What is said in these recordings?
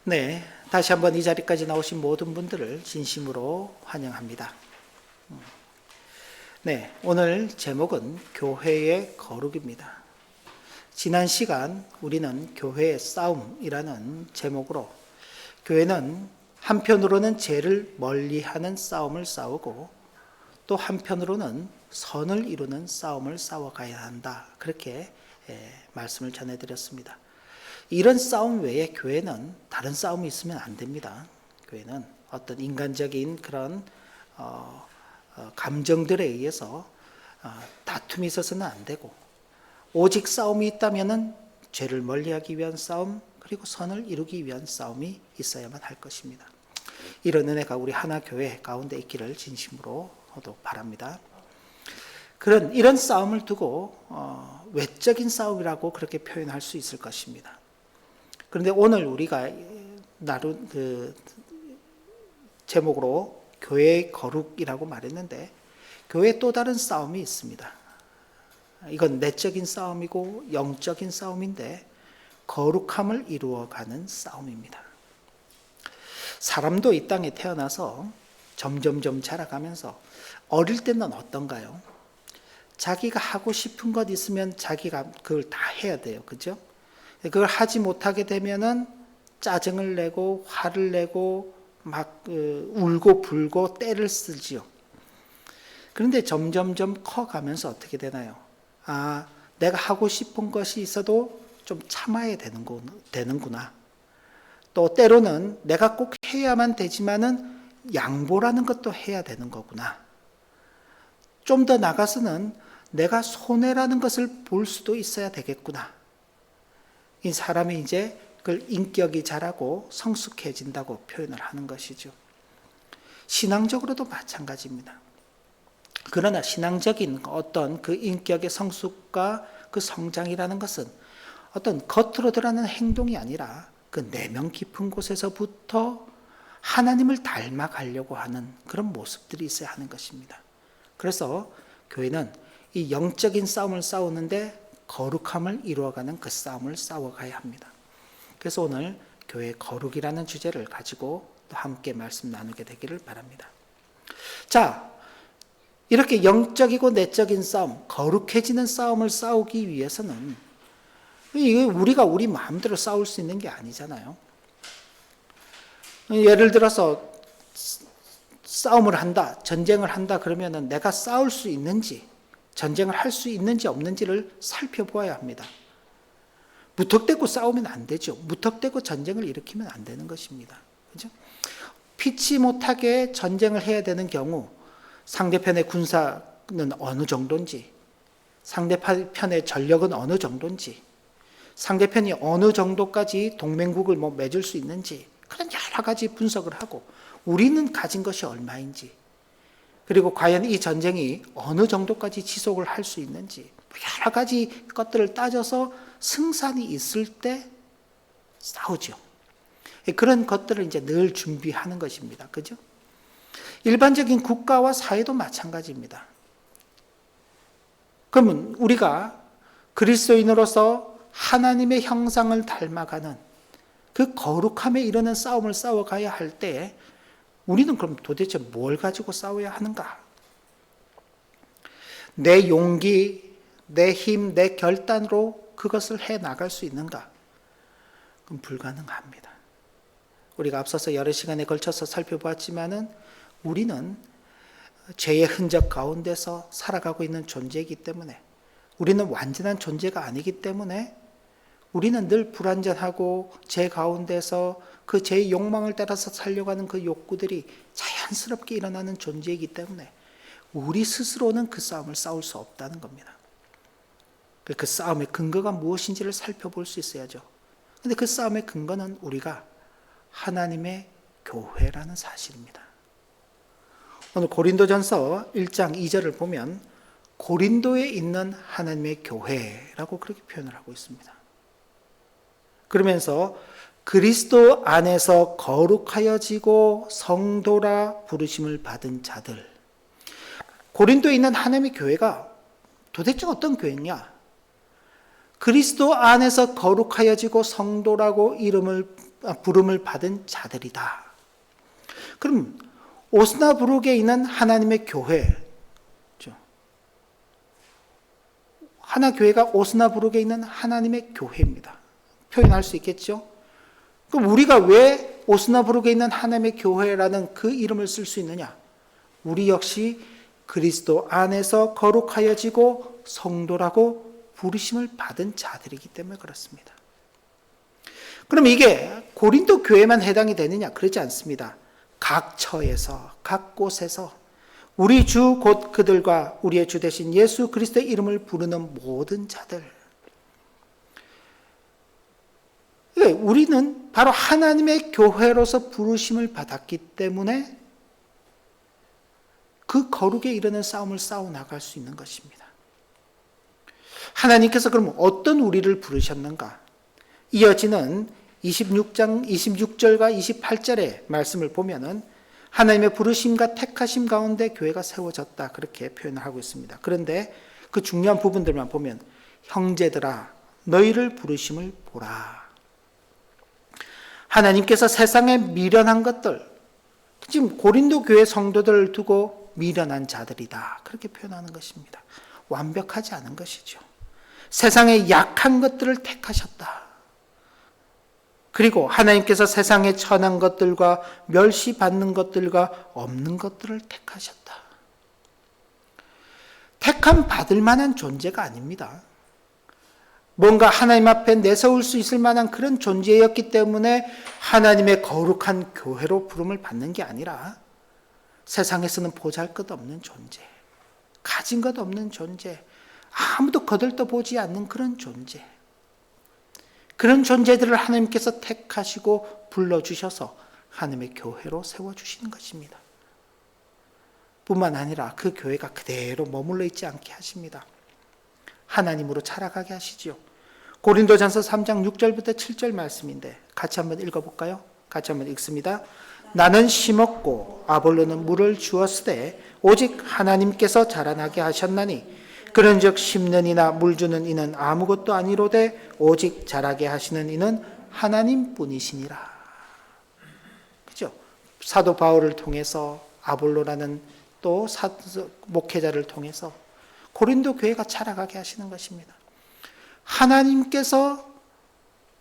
네, 다시 한번 이 자리까지 나오신 모든 분들을 진심으로 환영합니다. 네, 오늘 제목은 교회의 거룩입니다. 지난 시간 우리는 교회의 싸움이라는 제목으로 교회는 한편으로는 죄를 멀리하는 싸움을 싸우고 또 한편으로는 선을 이루는 싸움을 싸워가야 한다. 그렇게 말씀을 전해드렸습니다. 이런 싸움 외에 교회는 다른 싸움이 있으면 안 됩니다. 교회는 어떤 인간적인 그런 감정들에 의해서 다툼이 있어서는 안 되고, 오직 싸움이 있다면은 죄를 멀리하기 위한 싸움, 그리고 선을 이루기 위한 싸움이 있어야만 할 것입니다. 이런 은혜가 우리 하나교회 가운데 있기를 진심으로 바랍니다. 이런 싸움을 두고 외적인 싸움이라고 그렇게 표현할 수 있을 것입니다. 그런데 오늘 우리가 나눈 제목으로 교회의 거룩이라고 말했는데, 교회에 또 다른 싸움이 있습니다. 이건 내적인 싸움이고 영적인 싸움인데 거룩함을 이루어가는 싸움입니다. 사람도 이 땅에 태어나서 점점점 자라가면서 어릴 때는 어떤가요? 자기가 하고 싶은 것 있으면 자기가 그걸 다 해야 돼요. 그죠? 그걸 하지 못하게 되면은 짜증을 내고 화를 내고 막 울고 불고 떼를 쓰지요. 그런데 점점점 커가면서 어떻게 되나요? 내가 하고 싶은 것이 있어도 좀 참아야 되는구나. 또 때로는 내가 꼭 해야만 되지만은 양보라는 것도 해야 되는 거구나. 좀 더 나가서는 내가 손해라는 것을 볼 수도 있어야 되겠구나. 이 사람이 이제 그걸 인격이 자라고 성숙해진다고 표현을 하는 것이죠. 신앙적으로도 마찬가지입니다. 그러나 신앙적인 어떤 그 인격의 성숙과 그 성장이라는 것은 어떤 겉으로 드러나는 행동이 아니라 그 내면 깊은 곳에서부터 하나님을 닮아가려고 하는 그런 모습들이 있어야 하는 것입니다. 그래서 교회는 이 영적인 싸움을 싸우는데 거룩함을 이루어가는 그 싸움을 싸워가야 합니다. 그래서 오늘 교회의 거룩이라는 주제를 가지고 또 함께 말씀 나누게 되기를 바랍니다. 자, 이렇게 영적이고 내적인 싸움, 거룩해지는 싸움을 싸우기 위해서는 우리가 우리 마음대로 싸울 수 있는 게 아니잖아요. 예를 들어서 싸움을 한다, 전쟁을 한다 그러면은 내가 싸울 수 있는지, 전쟁을 할 수 있는지 없는지를 살펴보아야 합니다. 무턱대고 싸우면 안 되죠. 무턱대고 전쟁을 일으키면 안 되는 것입니다. 그죠? 피치 못하게 전쟁을 해야 되는 경우 상대편의 군사는 어느 정도인지, 상대편의 전력은 어느 정도인지, 상대편이 어느 정도까지 동맹국을 맺을 수 있는지, 그런 여러 가지 분석을 하고 우리는 가진 것이 얼마인지, 그리고 과연 이 전쟁이 어느 정도까지 지속을 할 수 있는지, 여러 가지 것들을 따져서 승산이 있을 때 싸우죠. 그런 것들을 이제 늘 준비하는 것입니다. 그죠? 일반적인 국가와 사회도 마찬가지입니다. 그러면 우리가 그리스도인으로서 하나님의 형상을 닮아가는 그 거룩함에 이르는 싸움을 싸워가야 할 때 우리는 그럼 도대체 뭘 가지고 싸워야 하는가? 내 용기, 내 힘, 내 결단으로 그것을 해나갈 수 있는가? 그럼 불가능합니다. 우리가 앞서서 여러 시간에 걸쳐서 살펴보았지만은 우리는 죄의 흔적 가운데서 살아가고 있는 존재이기 때문에, 우리는 완전한 존재가 아니기 때문에 우리는 늘 불완전하고 죄 가운데서 그 죄의 욕망을 따라서 살려가는 그 욕구들이 자연스럽게 일어나는 존재이기 때문에 우리 스스로는 그 싸움을 싸울 수 없다는 겁니다. 그 싸움의 근거가 무엇인지를 살펴볼 수 있어야죠. 그런데 그 싸움의 근거는 우리가 하나님의 교회라는 사실입니다. 오늘 고린도전서 1장 2절을 보면 고린도에 있는 하나님의 교회라고 그렇게 표현을 하고 있습니다. 그러면서 그리스도 안에서 거룩하여지고 성도라 부르심을 받은 자들. 고린도에 있는 하나님의 교회가 도대체 어떤 교회냐? 그리스도 안에서 거룩하여지고 성도라고 이름을 부름을 받은 자들이다. 그럼 오스나브룩에 있는 하나님의 교회, 하나 교회가 오스나브룩에 있는 하나님의 교회입니다. 표현할 수 있겠죠? 그럼 우리가 왜 오스나브룩에 있는 하나님의 교회라는 그 이름을 쓸 수 있느냐? 우리 역시 그리스도 안에서 거룩하여지고 성도라고 부르심을 받은 자들이기 때문에 그렇습니다. 그럼 이게 고린도 교회만 해당이 되느냐? 그렇지 않습니다. 각 처에서, 각 곳에서 우리 주 곧 그들과 우리의 주 되신 예수 그리스도의 이름을 부르는 모든 자들. 우리는 바로 하나님의 교회로서 부르심을 받았기 때문에 그 거룩에 이르는 싸움을 싸워 나갈 수 있는 것입니다. 하나님께서 그럼 어떤 우리를 부르셨는가? 이어지는 26장 26절과 28절의 말씀을 보면은 하나님의 부르심과 택하심 가운데 교회가 세워졌다, 그렇게 표현을 하고 있습니다. 그런데 그 중요한 부분들만 보면 형제들아 너희를 부르심을 보라. 하나님께서 세상에 미련한 것들, 지금 고린도 교회 성도들을 두고 미련한 자들이다, 그렇게 표현하는 것입니다. 완벽하지 않은 것이죠. 세상에 약한 것들을 택하셨다. 그리고 하나님께서 세상에 천한 것들과 멸시받는 것들과 없는 것들을 택하셨다. 택함 받을 만한 존재가 아닙니다. 뭔가 하나님 앞에 내세울 수 있을 만한 그런 존재였기 때문에 하나님의 거룩한 교회로 부름을 받는 게 아니라 세상에서는 보잘것없는 존재, 가진 것 없는 존재, 아무도 거들떠보지 않는 그런 존재, 그런 존재들을 하나님께서 택하시고 불러주셔서 하나님의 교회로 세워주시는 것입니다. 뿐만 아니라 그 교회가 그대로 머물러 있지 않게 하십니다. 하나님으로 자라가게 하시지요. 고린도전서 3장 6절부터 7절 말씀인데 같이 한번 읽어볼까요? 같이 한번 읽습니다. 나는 심었고 아볼로는 물을 주었으되 오직 하나님께서 자라나게 하셨나니 그런즉 심는 이나 물 주는 이는 아무것도 아니로되 오직 자라게 하시는 이는 하나님뿐이시니라. 그죠? 사도 바울을 통해서 아볼로라는 또 목회자를 통해서 고린도 교회가 자라가게 하시는 것입니다. 하나님께서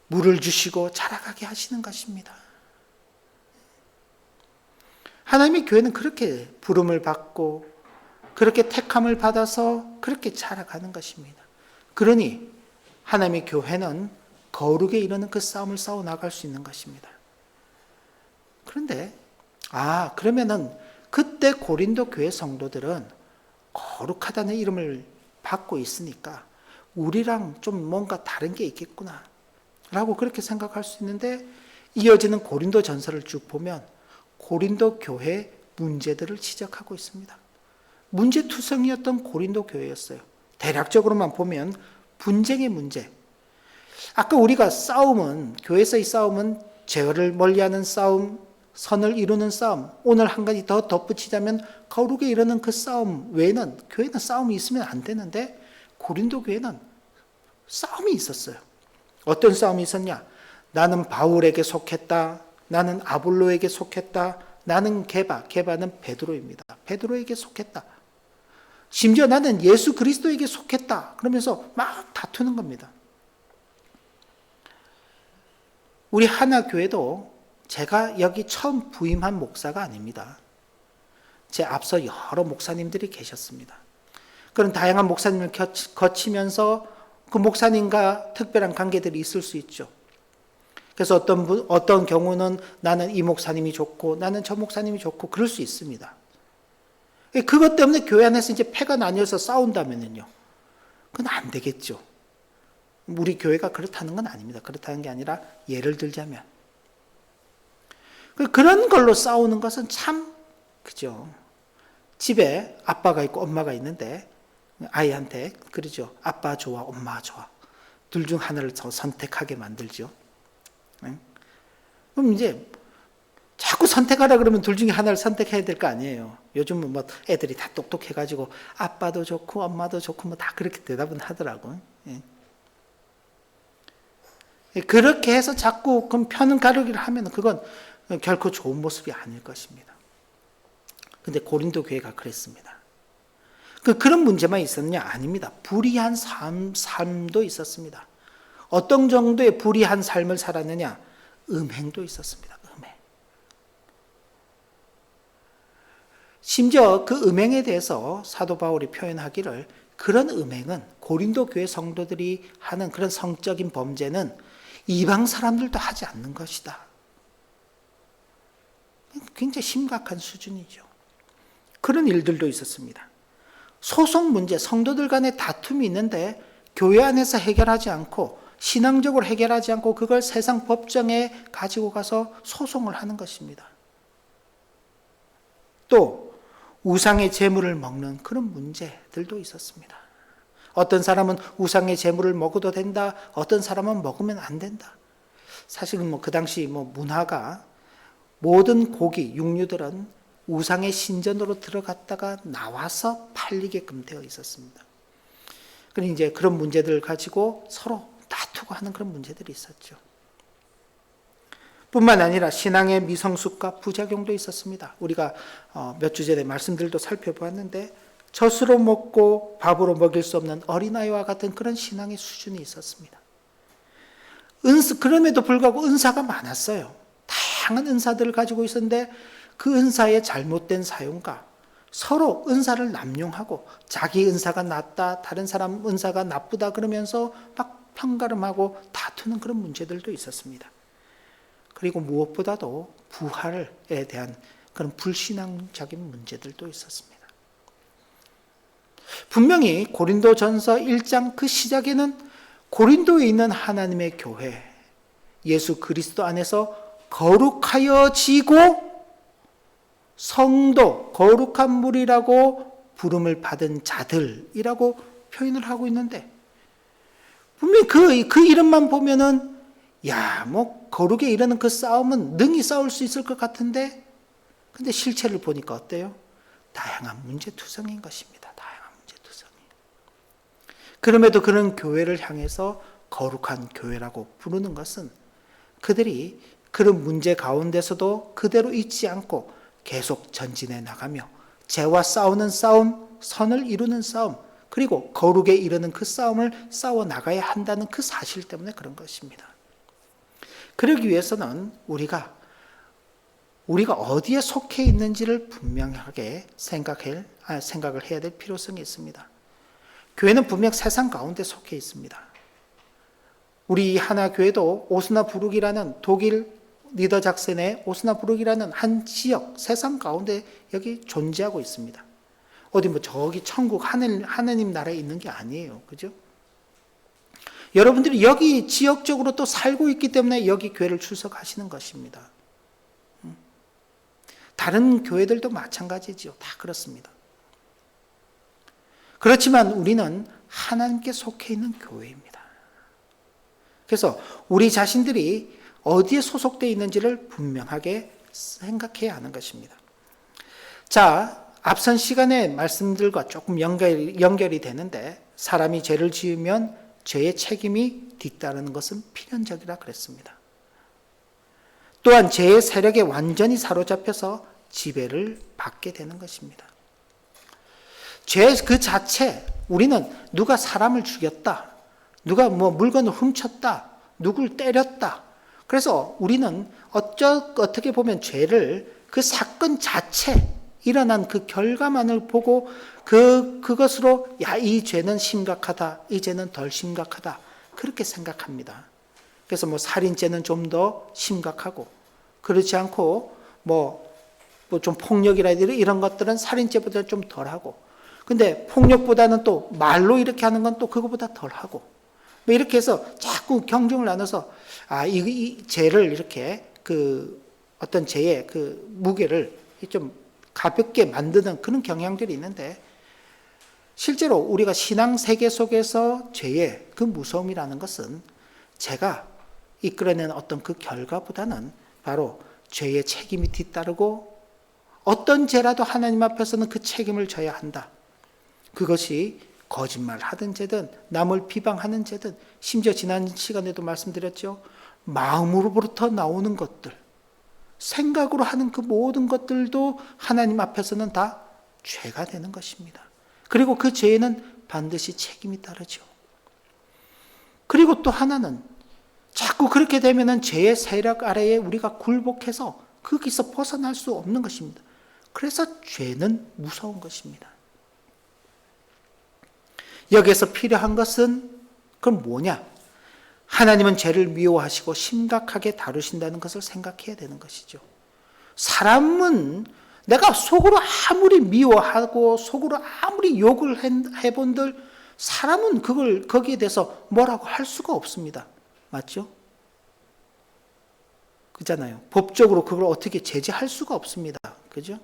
물을 주시고 자라가게 하시는 것입니다. 하나님의 교회는 그렇게 부름을 받고 그렇게 택함을 받아서 그렇게 자라가는 것입니다. 그러니 하나님의 교회는 거룩에 이르는 그 싸움을 싸워 나갈 수 있는 것입니다. 그런데 그러면은 그때 고린도 교회 성도들은 거룩하다는 이름을 받고 있으니까 우리랑 좀 뭔가 다른 게 있겠구나 라고 그렇게 생각할 수 있는데, 이어지는 고린도 전서를 쭉 보면 고린도 교회의 문제들을 지적하고 있습니다. 문제투성이었던 고린도 교회였어요. 대략적으로만 보면 분쟁의 문제. 아까 우리가 싸움은, 교회에서의 싸움은 죄를 멀리하는 싸움, 선을 이루는 싸움. 오늘 한 가지 더 덧붙이자면 거룩에 이르는 그 싸움 외에는 교회는 싸움이 있으면 안 되는데 고린도 교회는 싸움이 있었어요. 어떤 싸움이 있었냐? 나는 바울에게 속했다. 나는 아볼로에게 속했다. 나는 게바는 베드로입니다. 베드로에게 속했다. 심지어 나는 예수 그리스도에게 속했다. 그러면서 막 다투는 겁니다. 우리 하나교회도 제가 여기 처음 부임한 목사가 아닙니다. 제 앞서 여러 목사님들이 계셨습니다. 그런 다양한 목사님을 거치면서 그 목사님과 특별한 관계들이 있을 수 있죠. 그래서 어떤 경우는 나는 이 목사님이 좋고 나는 저 목사님이 좋고 그럴 수 있습니다. 그것 때문에 교회 안에서 이제 패가 나뉘어서 싸운다면요, 그건 안 되겠죠. 우리 교회가 그렇다는 건 아닙니다. 그렇다는 게 아니라 예를 들자면 그런 걸로 싸우는 것은 참, 그죠. 집에 아빠가 있고 엄마가 있는데 아이한테 그러죠. 아빠 좋아, 엄마 좋아. 둘 중 하나를 더 선택하게 만들죠. 그럼 이제 자꾸 선택하라 그러면 둘 중에 하나를 선택해야 될 거 아니에요. 요즘은 뭐 애들이 다 똑똑해가지고 아빠도 좋고 엄마도 좋고 뭐 다 그렇게 대답은 하더라고요. 그렇게 해서 자꾸 그럼 편 가르기를 하면 그건 결코 좋은 모습이 아닐 것입니다. 근데 고린도 교회가 그랬습니다. 그런 문제만 있었느냐? 아닙니다. 불의한 삶도 있었습니다. 어떤 정도의 불의한 삶을 살았느냐? 음행도 있었습니다. 음행. 심지어 그 음행에 대해서 사도 바울이 표현하기를 그런 음행은 고린도 교회 성도들이 하는 그런 성적인 범죄는 이방 사람들도 하지 않는 것이다. 굉장히 심각한 수준이죠. 그런 일들도 있었습니다. 소송 문제, 성도들 간의 다툼이 있는데 교회 안에서 해결하지 않고 신앙적으로 해결하지 않고 그걸 세상 법정에 가지고 가서 소송을 하는 것입니다. 또 우상의 재물을 먹는 그런 문제들도 있었습니다. 어떤 사람은 우상의 재물을 먹어도 된다. 어떤 사람은 먹으면 안 된다. 사실은 그 당시 문화가 모든 고기, 육류들은 우상의 신전으로 들어갔다가 나와서 팔리게끔 되어 있었습니다. 그러니 이제 그런 문제들을 가지고 서로 다투고 하는 그런 문제들이 있었죠. 뿐만 아니라 신앙의 미성숙과 부작용도 있었습니다. 우리가 몇 주 전에 말씀들도 살펴보았는데 젖으로 먹고 밥으로 먹일 수 없는 어린아이와 같은 그런 신앙의 수준이 있었습니다. 그럼에도 불구하고 은사가 많았어요. 다양한 은사들을 가지고 있었는데 그 은사의 잘못된 사용과 서로 은사를 남용하고 자기 은사가 낫다, 다른 사람 은사가 나쁘다 그러면서 막 편가름하고 다투는 그런 문제들도 있었습니다. 그리고 무엇보다도 부활에 대한 그런 불신앙적인 문제들도 있었습니다. 분명히 고린도전서 1장 그 시작에는 고린도에 있는 하나님의 교회, 예수 그리스도 안에서 거룩하여지고 성도, 거룩한 무리라고 부름을 받은 자들이라고 표현을 하고 있는데 분명히 그 이름만 보면은 거룩에 이르는 그 싸움은 능히 싸울 수 있을 것 같은데 근데 실체를 보니까 어때요? 다양한 문제투성인 것입니다. 다양한 문제투성이. 그럼에도 그런 교회를 향해서 거룩한 교회라고 부르는 것은 그들이 그런 문제 가운데서도 그대로 잊지 않고 계속 전진해 나가며 죄와 싸우는 싸움, 선을 이루는 싸움, 그리고 거룩에 이르는 그 싸움을 싸워 나가야 한다는 그 사실 때문에 그런 것입니다. 그러기 위해서는 우리가 어디에 속해 있는지를 분명하게 생각을 해야 될 필요성이 있습니다. 교회는 분명 세상 가운데 속해 있습니다. 우리 하나교회도 오스나부룩이라는 독일 리더 작센의 오스나부룩이라는 한 지역, 세상 가운데 여기 존재하고 있습니다. 어디 저기 천국 하느님 나라에 있는 게 아니에요. 그죠? 여러분들이 여기 지역적으로 또 살고 있기 때문에 여기 교회를 출석하시는 것입니다. 다른 교회들도 마찬가지지요. 다 그렇습니다. 그렇지만 우리는 하나님께 속해 있는 교회입니다. 그래서 우리 자신들이 어디에 소속되어 있는지를 분명하게 생각해야 하는 것입니다. 자, 앞선 시간의 말씀들과 조금 연결이 되는데 사람이 죄를 지으면 죄의 책임이 뒤따르는 것은 필연적이라 그랬습니다. 또한 죄의 세력에 완전히 사로잡혀서 지배를 받게 되는 것입니다. 죄 그 자체, 우리는 누가 사람을 죽였다, 누가 물건을 훔쳤다, 누굴 때렸다. 그래서 우리는 어떻게 보면 죄를 그 사건 자체, 일어난 그 결과만을 보고 그것으로 이 죄는 심각하다, 이 죄는 덜 심각하다 그렇게 생각합니다. 그래서 살인죄는 좀 더 심각하고 그렇지 않고 좀 폭력이라든지 이런 것들은 살인죄보다 좀 덜하고 근데 폭력보다는 또 말로 이렇게 하는 건 또 그거보다 덜하고 이렇게 해서 자꾸 경중을 나눠서 이 죄를 이렇게 어떤 죄의 그 무게를 좀 가볍게 만드는 그런 경향들이 있는데 실제로 우리가 신앙 세계 속에서 죄의 그 무서움이라는 것은 죄가 이끌어낸 어떤 그 결과보다는 바로 죄의 책임이 뒤따르고 어떤 죄라도 하나님 앞에서는 그 책임을 져야 한다. 그것이 거짓말 하든 죄든 남을 비방하는 죄든 심지어 지난 시간에도 말씀드렸죠. 마음으로부터 나오는 것들, 생각으로 하는 그 모든 것들도 하나님 앞에서는 다 죄가 되는 것입니다. 그리고 그 죄에는 반드시 책임이 따르죠. 그리고 또 하나는 자꾸 그렇게 되면은 죄의 세력 아래에 우리가 굴복해서 거기서 벗어날 수 없는 것입니다. 그래서 죄는 무서운 것입니다. 여기에서 필요한 것은 그럼 뭐냐? 하나님은 죄를 미워하시고 심각하게 다루신다는 것을 생각해야 되는 것이죠. 사람은 내가 속으로 아무리 미워하고 속으로 아무리 욕을 해본들 사람은 거기에 대해서 뭐라고 할 수가 없습니다. 맞죠? 그잖아요. 법적으로 그걸 어떻게 제재할 수가 없습니다. 그죠?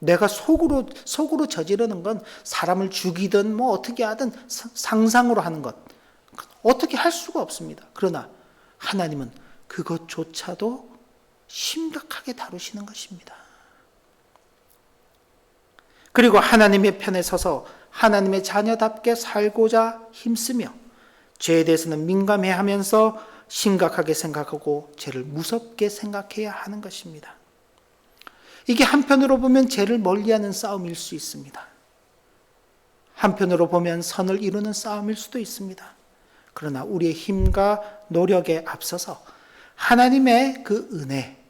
내가 속으로 저지르는 건 사람을 죽이든 뭐 어떻게 하든 상상으로 하는 것. 어떻게 할 수가 없습니다. 그러나 하나님은 그것조차도 심각하게 다루시는 것입니다. 그리고 하나님의 편에 서서 하나님의 자녀답게 살고자 힘쓰며 죄에 대해서는 민감해하면서 심각하게 생각하고 죄를 무섭게 생각해야 하는 것입니다. 이게 한편으로 보면 죄를 멀리하는 싸움일 수 있습니다. 한편으로 보면 선을 이루는 싸움일 수도 있습니다. 그러나 우리의 힘과 노력에 앞서서 하나님의 그 은혜,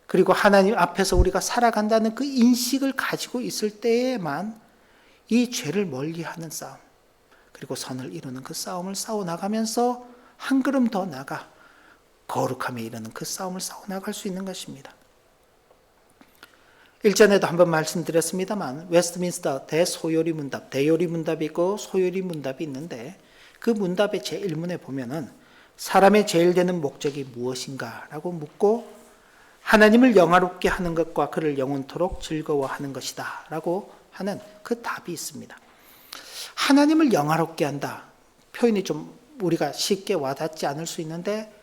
그리고 하나님 앞에서 우리가 살아간다는 그 인식을 가지고 있을 때에만 이 죄를 멀리하는 싸움, 그리고 선을 이루는 그 싸움을 싸워나가면서 한 걸음 더 나가 거룩함에 이르는 그 싸움을 싸워나갈 수 있는 것입니다. 일전에도 한번 말씀드렸습니다만 웨스트민스터 대소요리 문답, 대요리 문답이 있고 소요리 문답이 있는데 그 문답의 제1문에 보면은 사람의 제일 되는 목적이 무엇인가 라고 묻고 하나님을 영화롭게 하는 것과 그를 영원토록 즐거워하는 것이다 라고 하는 그 답이 있습니다. 하나님을 영화롭게 한다. 표현이 좀 우리가 쉽게 와닿지 않을 수 있는데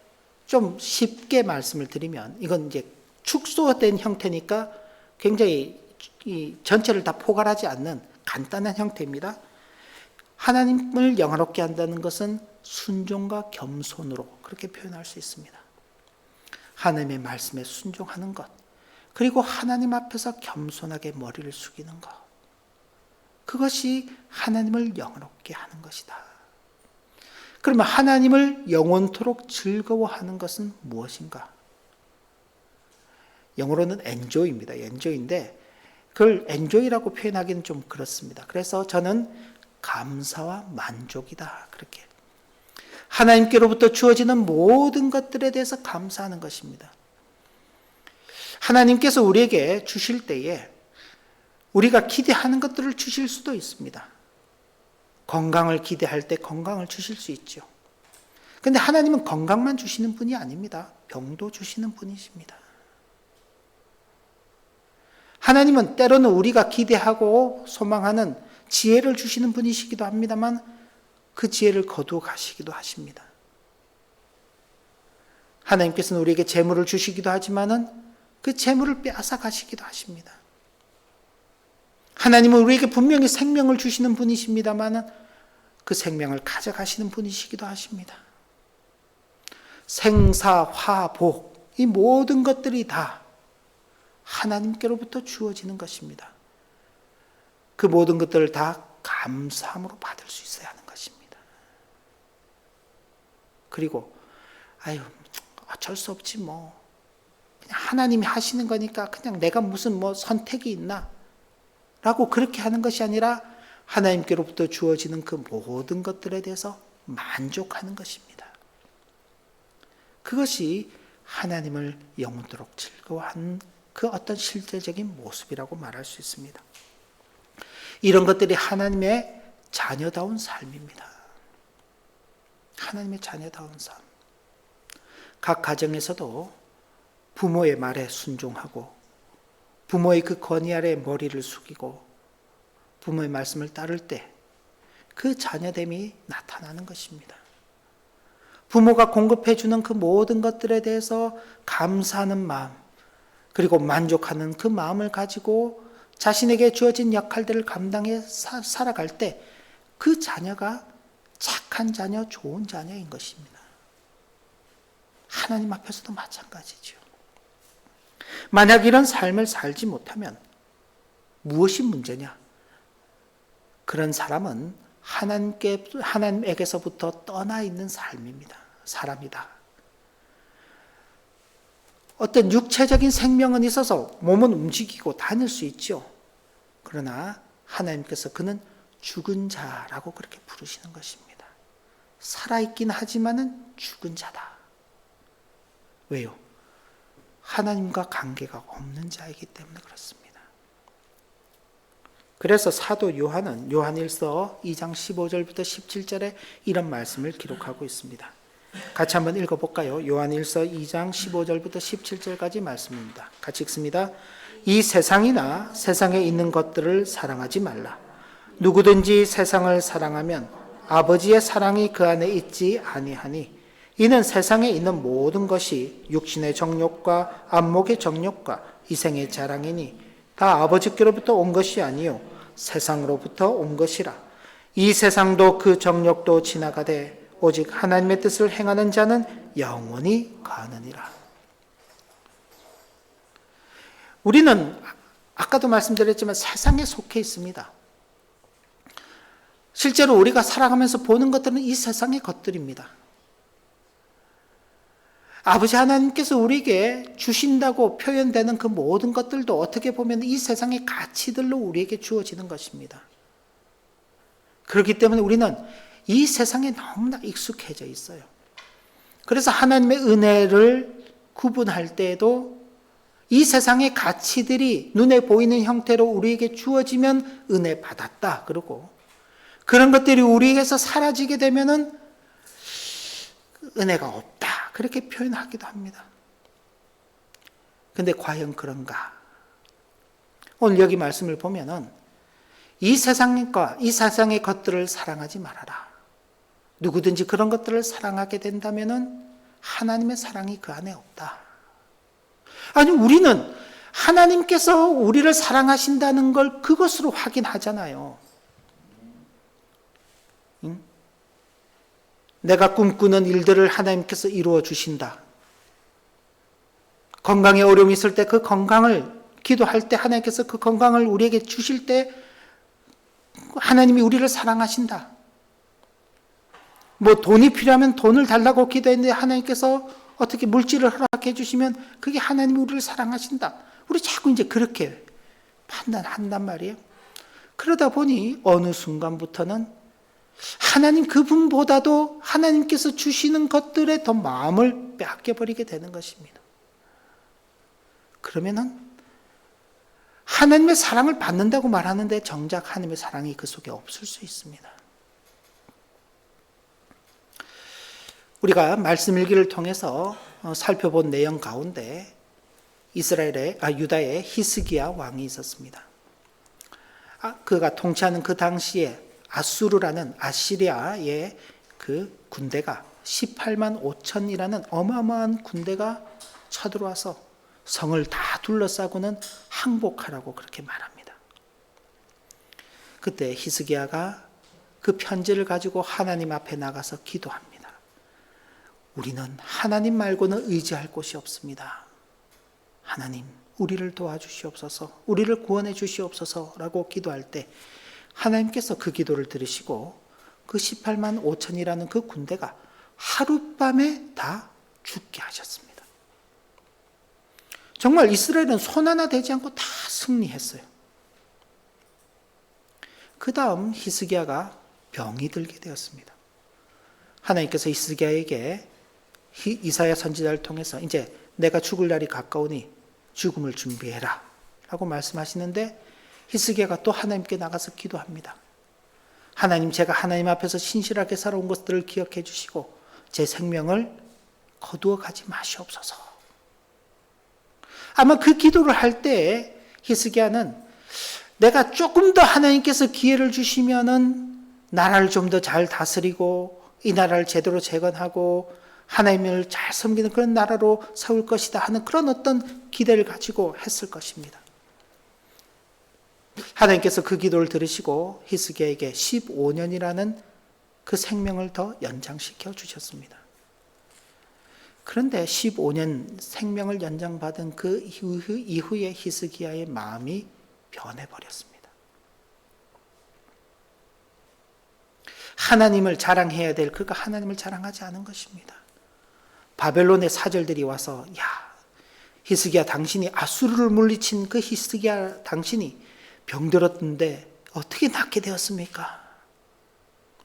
좀 쉽게 말씀을 드리면 이건 이제 축소된 형태니까 굉장히 이 전체를 다 포괄하지 않는 간단한 형태입니다. 하나님을 영화롭게 한다는 것은 순종과 겸손으로 그렇게 표현할 수 있습니다. 하나님의 말씀에 순종하는 것, 그리고 하나님 앞에서 겸손하게 머리를 숙이는 것, 그것이 하나님을 영화롭게 하는 것이다. 그러면 하나님을 영원토록 즐거워하는 것은 무엇인가? 영어로는 enjoy입니다. enjoy인데 그걸 enjoy라고 표현하기는 좀 그렇습니다. 그래서 저는 감사와 만족이다. 그렇게 하나님께로부터 주어지는 모든 것들에 대해서 감사하는 것입니다. 하나님께서 우리에게 주실 때에 우리가 기대하는 것들을 주실 수도 있습니다. 건강을 기대할 때 건강을 주실 수 있죠. 그런데 하나님은 건강만 주시는 분이 아닙니다. 병도 주시는 분이십니다. 하나님은 때로는 우리가 기대하고 소망하는 지혜를 주시는 분이시기도 합니다만 그 지혜를 거두어 가시기도 하십니다. 하나님께서는 우리에게 재물을 주시기도 하지만은 그 재물을 빼앗아 가시기도 하십니다. 하나님은 우리에게 분명히 생명을 주시는 분이십니다만 그 생명을 가져가시는 분이시기도 하십니다. 생사, 화, 복, 이 모든 것들이 다 하나님께로부터 주어지는 것입니다. 그 모든 것들을 다 감사함으로 받을 수 있어야 하는 것입니다. 그리고 어쩔 수 없지 뭐 그냥 하나님이 하시는 거니까 그냥 내가 무슨 선택이 있나 라고 그렇게 하는 것이 아니라 하나님께로부터 주어지는 그 모든 것들에 대해서 만족하는 것입니다. 그것이 하나님을 영원토록 즐거워하는 그 어떤 실제적인 모습이라고 말할 수 있습니다. 이런 것들이 하나님의 자녀다운 삶입니다. 하나님의 자녀다운 삶. 각 가정에서도 부모의 말에 순종하고 부모의 그 권위 아래 머리를 숙이고 부모의 말씀을 따를 때 그 자녀됨이 나타나는 것입니다. 부모가 공급해 주는 그 모든 것들에 대해서 감사하는 마음, 그리고 만족하는 그 마음을 가지고 자신에게 주어진 역할들을 감당해 살아갈 때 그 자녀가 착한 자녀, 좋은 자녀인 것입니다. 하나님 앞에서도 마찬가지죠. 만약 이런 삶을 살지 못하면 무엇이 문제냐? 그런 사람은 하나님에게서부터 떠나 있는 사람이다. 어떤 육체적인 생명은 있어서 몸은 움직이고 다닐 수 있죠. 그러나 하나님께서 그는 죽은 자라고 그렇게 부르시는 것입니다. 살아있긴 하지만은 죽은 자다. 왜요? 하나님과 관계가 없는 자이기 때문에 그렇습니다. 그래서 사도 요한은 요한일서 2장 15절부터 17절에 이런 말씀을 기록하고 있습니다. 같이 한번 읽어볼까요? 요한일서 2장 15절부터 17절까지 말씀입니다. 같이 읽습니다. 이 세상이나 세상에 있는 것들을 사랑하지 말라. 누구든지 세상을 사랑하면 아버지의 사랑이 그 안에 있지 아니하니 이는 세상에 있는 모든 것이 육신의 정욕과 안목의 정욕과 이생의 자랑이니 다 아버지께로부터 온 것이 아니요 세상으로부터 온 것이라. 이 세상도 그 정욕도 지나가되 오직 하나님의 뜻을 행하는 자는 영원히 가느니라. 우리는 아까도 말씀드렸지만 세상에 속해 있습니다. 실제로 우리가 살아가면서 보는 것들은 이 세상의 것들입니다. 아버지 하나님께서 우리에게 주신다고 표현되는 그 모든 것들도 어떻게 보면 이 세상의 가치들로 우리에게 주어지는 것입니다. 그렇기 때문에 우리는 이 세상에 너무나 익숙해져 있어요. 그래서 하나님의 은혜를 구분할 때에도 이 세상의 가치들이 눈에 보이는 형태로 우리에게 주어지면 은혜 받았다. 그러고 그런 것들이 우리에게서 사라지게 되면은 은혜가 없다. 그렇게 표현하기도 합니다. 근데 과연 그런가? 오늘 여기 말씀을 보면은 이 세상과 이 세상의 것들을 사랑하지 말아라. 누구든지 그런 것들을 사랑하게 된다면은 하나님의 사랑이 그 안에 없다. 아니, 우리는 하나님께서 우리를 사랑하신다는 걸 그것으로 확인하잖아요. 응? 내가 꿈꾸는 일들을 하나님께서 이루어 주신다. 건강에 어려움이 있을 때 그 건강을 기도할 때 하나님께서 그 건강을 우리에게 주실 때 하나님이 우리를 사랑하신다. 뭐 돈이 필요하면 돈을 달라고 기도했는데 하나님께서 어떻게 물질을 허락해 주시면 그게 하나님이 우리를 사랑하신다. 우리 자꾸 이제 그렇게 판단한단 말이에요. 그러다 보니 어느 순간부터는 하나님 그분보다도 하나님께서 주시는 것들에 더 마음을 빼앗겨버리게 되는 것입니다. 그러면은 하나님의 사랑을 받는다고 말하는데 정작 하나님의 사랑이 그 속에 없을 수 있습니다. 우리가 말씀 일기를 통해서 살펴본 내용 가운데 유다의 히스기야 왕이 있었습니다. 그가 통치하는 그 당시에 아수르라는 아시리아의 그 군대가 18만 5천이라는 어마어마한 군대가 쳐들어와서 성을 다 둘러싸고는 항복하라고 그렇게 말합니다. 그때 히스기야가 그 편지를 가지고 하나님 앞에 나가서 기도합니다. 우리는 하나님 말고는 의지할 곳이 없습니다. 하나님, 우리를 도와주시옵소서, 우리를 구원해 주시옵소서라고 기도할 때 하나님께서 그 기도를 들으시고 그 18만 5천이라는 그 군대가 하룻밤에 다 죽게 하셨습니다. 정말 이스라엘은 손 하나 대지 않고 다 승리했어요. 그 다음 히스기야가 병이 들게 되었습니다. 하나님께서 히스기야에게 이사야 선지자를 통해서 이제 내가 죽을 날이 가까우니 죽음을 준비해라 라고 말씀하시는데 히스기야가 또 하나님께 나가서 기도합니다. 하나님, 제가 하나님 앞에서 신실하게 살아온 것들을 기억해 주시고 제 생명을 거두어 가지 마시옵소서. 아마 그 기도를 할 때 히스기야는 내가 조금 더 하나님께서 기회를 주시면은 나라를 좀 더 잘 다스리고 이 나라를 제대로 재건하고 하나님을 잘 섬기는 그런 나라로 세울 것이다 하는 그런 어떤 기대를 가지고 했을 것입니다. 하나님께서 그 기도를 들으시고 히스기야에게 15년이라는 그 생명을 더 연장시켜 주셨습니다. 그런데 15년 생명을 연장받은 그 이후에 히스기야의 마음이 변해버렸습니다. 하나님을 자랑해야 될 그가 하나님을 자랑하지 않은 것입니다. 바벨론의 사절들이 와서 야, 히스기야 당신이 아수르를 물리친 그 히스기야 당신이 병들었는데 어떻게 낫게 되었습니까?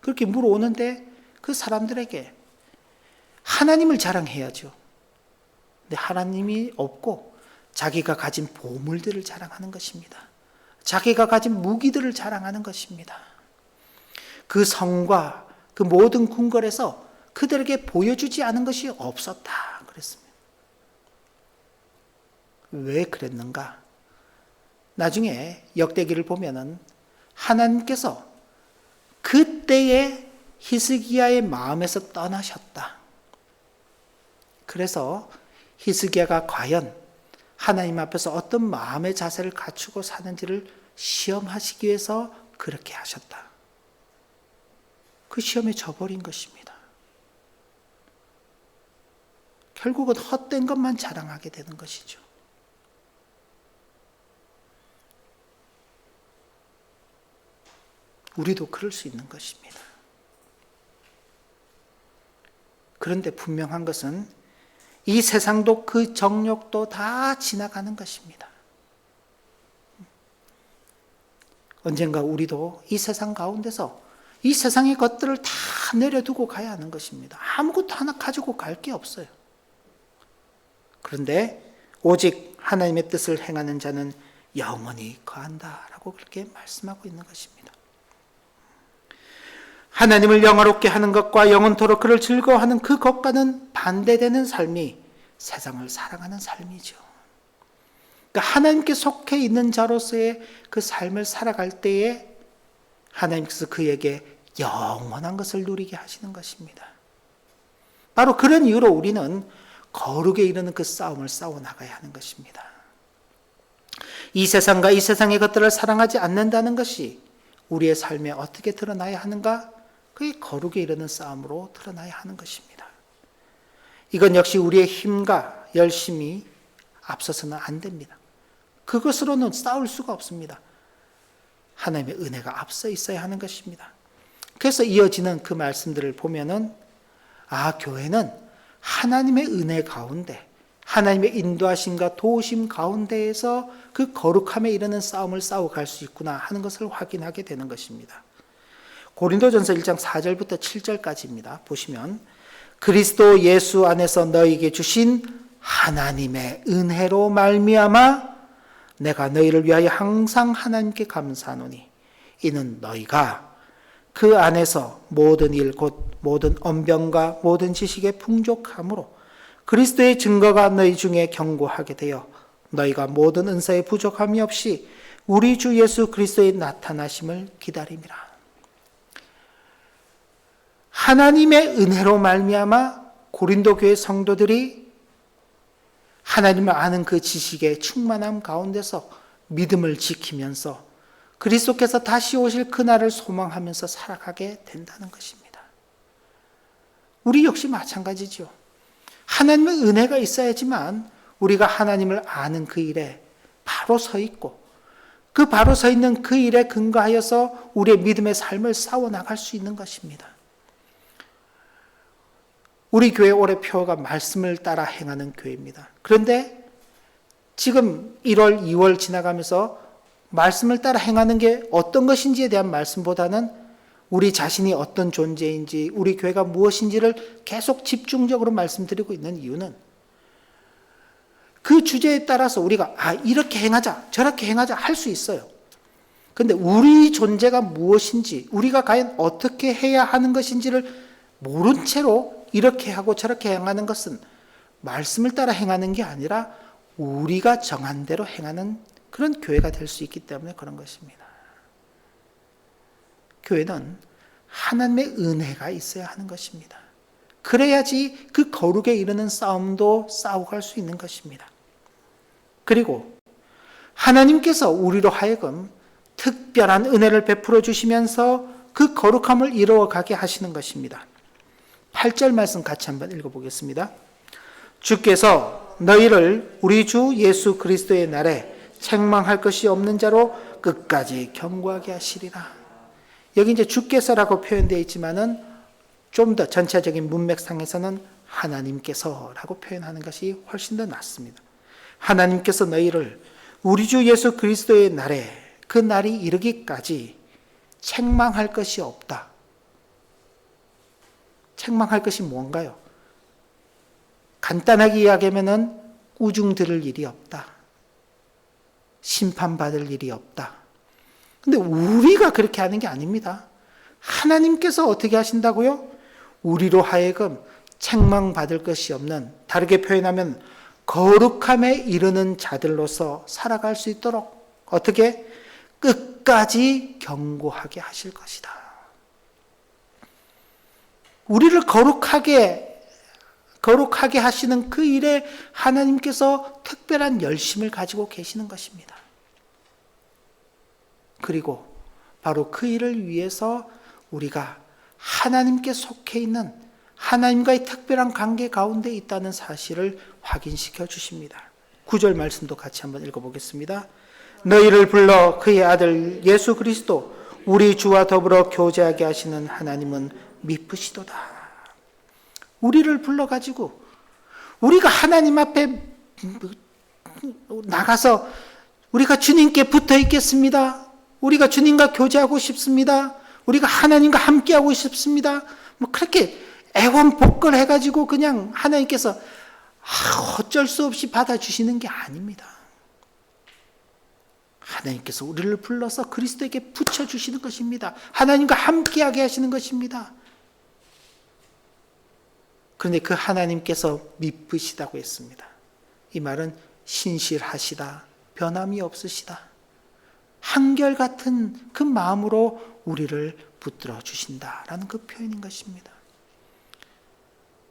그렇게 물어오는데 그 사람들에게 하나님을 자랑해야죠. 근데 하나님이 없고 자기가 가진 보물들을 자랑하는 것입니다. 자기가 가진 무기들을 자랑하는 것입니다. 그 성과 그 모든 궁궐에서 그들에게 보여주지 않은 것이 없었다 그랬습니다. 왜 그랬는가? 나중에 역대기를 보면은 하나님께서 그때의 히스기야의 마음에서 떠나셨다. 그래서 히스기야가 과연 하나님 앞에서 어떤 마음의 자세를 갖추고 사는지를 시험하시기 위해서 그렇게 하셨다. 그 시험에 져버린 것입니다. 결국은 헛된 것만 자랑하게 되는 것이죠. 우리도 그럴 수 있는 것입니다. 그런데 분명한 것은 이 세상도 그 정욕도 다 지나가는 것입니다. 언젠가 우리도 이 세상 가운데서 이 세상의 것들을 다 내려두고 가야 하는 것입니다. 아무것도 하나 가지고 갈 게 없어요. 그런데 오직 하나님의 뜻을 행하는 자는 영원히 거한다라고 그렇게 말씀하고 있는 것입니다. 하나님을 영화롭게 하는 것과 영원토록 그를 즐거워하는 그 것과는 반대되는 삶이 세상을 사랑하는 삶이죠. 그러니까 하나님께 속해 있는 자로서의 그 삶을 살아갈 때에 하나님께서 그에게 영원한 것을 누리게 하시는 것입니다. 바로 그런 이유로 우리는 거룩에 이르는 그 싸움을 싸워나가야 하는 것입니다. 이 세상과 이 세상의 것들을 사랑하지 않는다는 것이 우리의 삶에 어떻게 드러나야 하는가? 그게 거룩에 이르는 싸움으로 드러나야 하는 것입니다. 이건 역시 우리의 힘과 열심이 앞서서는 안 됩니다. 그것으로는 싸울 수가 없습니다. 하나님의 은혜가 앞서 있어야 하는 것입니다. 그래서 이어지는 그 말씀들을 보면은 교회는 하나님의 은혜 가운데 하나님의 인도하심과 도우심 가운데에서 그 거룩함에 이르는 싸움을 싸워갈 수 있구나 하는 것을 확인하게 되는 것입니다. 고린도전서 1장 4절부터 7절까지입니다. 보시면 그리스도 예수 안에서 너희에게 주신 하나님의 은혜로 말미암아 내가 너희를 위하여 항상 하나님께 감사하노니 이는 너희가 그 안에서 모든 일 곧 모든 언변과 모든 지식의 풍족함으로 그리스도의 증거가 너희 중에 견고하게 되어 너희가 모든 은사에 부족함이 없이 우리 주 예수 그리스도의 나타나심을 기다림이라. 하나님의 은혜로 말미암아 고린도 교회 성도들이 하나님을 아는 그 지식의 충만함 가운데서 믿음을 지키면서 그리스도께서 다시 오실 그날을 소망하면서 살아가게 된다는 것입니다. 우리 역시 마찬가지죠. 하나님의 은혜가 있어야지만 우리가 하나님을 아는 그 일에 바로 서 있고 그 바로 서 있는 그 일에 근거하여서 우리의 믿음의 삶을 싸워나갈 수 있는 것입니다. 우리 교회 올해 표어가 말씀을 따라 행하는 교회입니다. 그런데 지금 1월, 2월 지나가면서 말씀을 따라 행하는 게 어떤 것인지에 대한 말씀보다는 우리 자신이 어떤 존재인지, 우리 교회가 무엇인지를 계속 집중적으로 말씀드리고 있는 이유는 그 주제에 따라서 우리가 이렇게 행하자, 저렇게 행하자 할 수 있어요. 그런데 우리 존재가 무엇인지, 우리가 과연 어떻게 해야 하는 것인지를 모른 채로 이렇게 하고 저렇게 행하는 것은 말씀을 따라 행하는 게 아니라 우리가 정한 대로 행하는 그런 교회가 될 수 있기 때문에 그런 것입니다. 교회는 하나님의 은혜가 있어야 하는 것입니다. 그래야지 그 거룩에 이르는 싸움도 싸워갈 수 있는 것입니다. 그리고 하나님께서 우리로 하여금 특별한 은혜를 베풀어 주시면서 그 거룩함을 이루어가게 하시는 것입니다. 8절 말씀 같이 한번 읽어보겠습니다. 주께서 너희를 우리 주 예수 그리스도의 날에 책망할 것이 없는 자로 끝까지 경고하게 하시리라. 여기 이제 주께서라고 표현되어 있지만은 좀 더 전체적인 문맥상에서는 하나님께서라고 표현하는 것이 훨씬 더 낫습니다. 하나님께서 너희를 우리 주 예수 그리스도의 날에 그 날이 이르기까지 책망할 것이 없다. 책망할 것이 뭔가요? 간단하게 이야기하면은 우중 들을 일이 없다. 심판받을 일이 없다. 근데 우리가 그렇게 하는 게 아닙니다. 하나님께서 어떻게 하신다고요? 우리로 하여금 책망받을 것이 없는, 다르게 표현하면 거룩함에 이르는 자들로서 살아갈 수 있도록 어떻게? 끝까지 경고하게 하실 것이다. 우리를 거룩하게 하시는 그 일에 하나님께서 특별한 열심을 가지고 계시는 것입니다. 그리고 바로 그 일을 위해서 우리가 하나님께 속해 있는, 하나님과의 특별한 관계 가운데 있다는 사실을 확인시켜 주십니다. 9절 말씀도 같이 한번 읽어보겠습니다. 너희를 불러 그의 아들 예수 그리스도 우리 주와 더불어 교제하게 하시는 하나님은 미쁘시도다. 우리를 불러가지고 우리가 하나님 앞에 나가서 우리가 주님께 붙어 있겠습니다. 우리가 주님과 교제하고 싶습니다. 우리가 하나님과 함께하고 싶습니다. 뭐 그렇게 애원복걸해가지고 그냥 하나님께서 어쩔 수 없이 받아주시는 게 아닙니다. 하나님께서 우리를 불러서 그리스도에게 붙여주시는 것입니다. 하나님과 함께하게 하시는 것입니다. 그런데 그 하나님께서 미쁘시다고 했습니다. 이 말은 신실하시다, 변함이 없으시다, 한결같은 그 마음으로 우리를 붙들어 주신다라는 그 표현인 것입니다.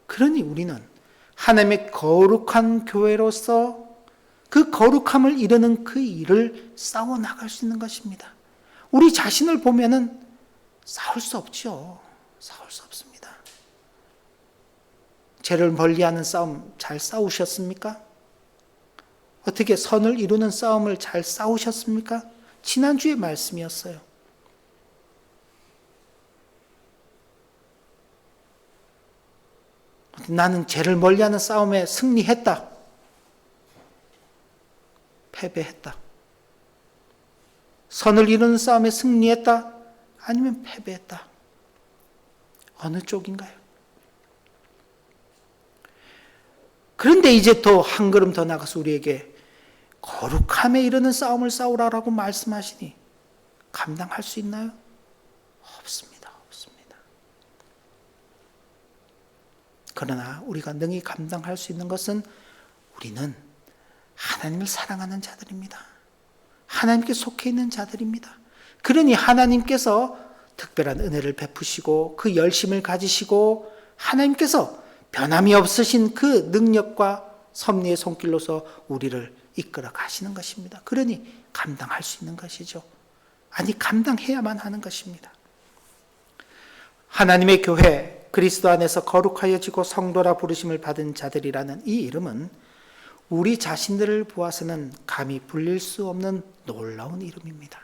그러니 우리는 하나님의 거룩한 교회로서 그 거룩함을 이루는 그 일을 싸워 나갈 수 있는 것입니다. 우리 자신을 보면은 싸울 수 없죠. 싸울 수 없습니다. 죄를 멀리하는 싸움 잘 싸우셨습니까? 어떻게 선을 이루는 싸움을 잘 싸우셨습니까? 지난주의 말씀이었어요. 나는 죄를 멀리하는 싸움에 승리했다. 패배했다. 선을 이루는 싸움에 승리했다. 아니면 패배했다. 어느 쪽인가요? 그런데 이제 또 한 걸음 더 나가서 우리에게 거룩함에 이르는 싸움을 싸우라라고 말씀하시니 감당할 수 있나요? 없습니다. 없습니다. 그러나 우리가 능히 감당할 수 있는 것은 우리는 하나님을 사랑하는 자들입니다. 하나님께 속해 있는 자들입니다. 그러니 하나님께서 특별한 은혜를 베푸시고 그 열심을 가지시고 하나님께서 변함이 없으신 그 능력과 섭리의 손길로서 우리를 이끌어 가시는 것입니다. 그러니 감당할 수 있는 것이죠. 아니, 감당해야만 하는 것입니다. 하나님의 교회, 그리스도 안에서 거룩하여지고 성도라 부르심을 받은 자들이라는 이 이름은 우리 자신들을 보아서는 감히 불릴 수 없는 놀라운 이름입니다.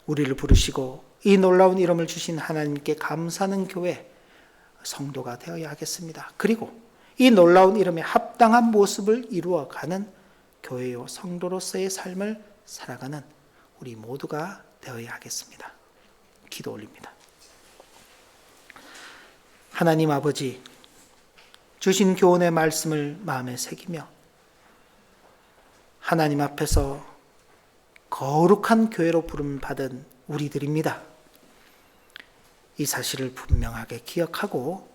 우리를 부르시고 이 놀라운 이름을 주신 하나님께 감사하는 교회, 성도가 되어야 하겠습니다. 그리고 이 놀라운 이름에 합당한 모습을 이루어가는 교회요 성도로서의 삶을 살아가는 우리 모두가 되어야 하겠습니다. 기도 올립니다. 하나님 아버지, 주신 교훈의 말씀을 마음에 새기며 하나님 앞에서 거룩한 교회로 부름받은 우리들입니다. 이 사실을 분명하게 기억하고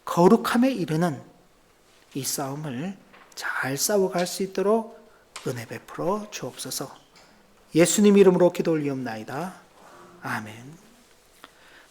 거룩함에 이르는 이 싸움을 잘 싸워갈 수 있도록 은혜 베풀어 주옵소서. 예수님 이름으로 기도 올리옵나이다. 아멘.